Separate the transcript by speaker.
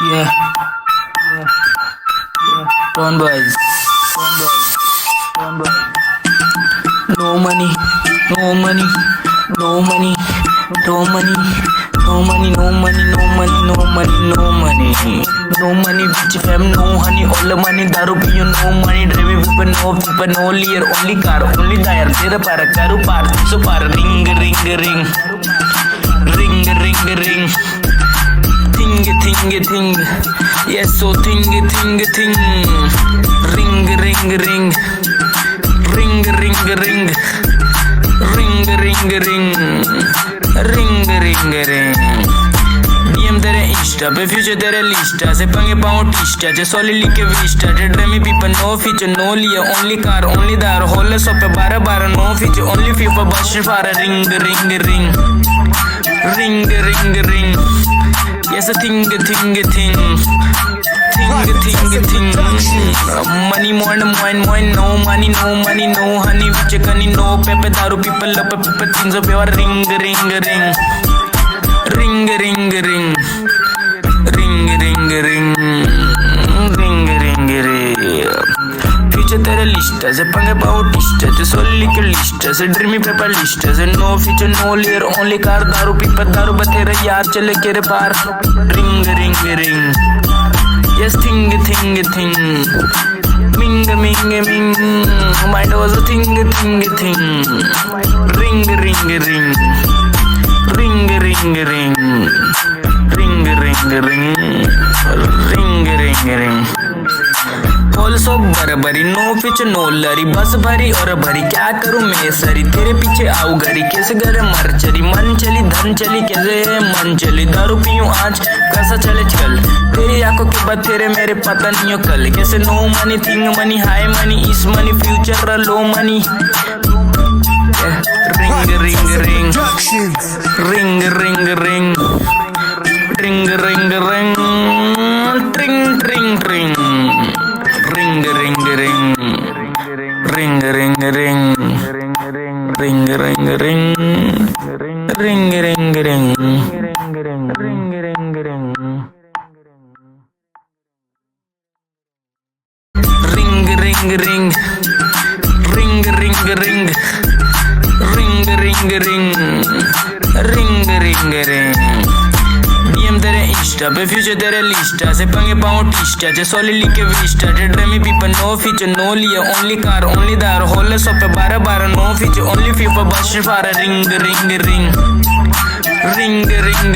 Speaker 1: Yeah, Don boys, Don boys, Don boys. No money, no money, no money, no money, no money, no money, no money, no money, no money. No money, bitch fam, no honey, all the money, daru piyo, no money, driving people, no lear, only car, only tire, tera para, karu par, so par, ring, ring, ring, ring, ring, ring, thing, yes, so thing, ring, ring, ring, ring, ring, ring, ring. DM तेरे Insta पे future तेरे लिस्टा से पंगे पाऊं टिस्टा जे सॉली लिखे विस्टा जे dreamy people no feature no लिया ओनली कार ओनली दार होले सो पे 12 नो फीचर ओनली फीफा बस फारा ring yes a thing money more no money no honey which can no pepe daru people up pepe things of your ring future तेरे list से पंगे पाओ टिस्ट से सोली के लिस्ट से ड्रीमी पेपर लिस्ट से no feature no layer only car दारू पीपर दारू बतेरे यार चले के रे पार ring yes thing ming mind was a thing ring होल सो बराबरी नो पीछे नो लरी बस भरी और भरी क्या करूं मैं सरी तेरे पीछे आऊ गरी कैसे गरे मर चली मन चली धन चली कैसे मन चली दारू पीऊं आज कैसा चले चल तेरी आंखों के बाद तेरे मेरे पता नहीं हो कल कैसे no money thing money high money is money future लो मनी DM तेरे इंस्टा पे फ्यूचर तेरे लिस्टा से पंगे पाऊं टिस्टा जे सॉली लिखे विस्टा जे dreamy people no feature no लिया ओनली कार ओनली दार होले सो पे 12 नो फीचर ओनली फीफा बस फारा रिंग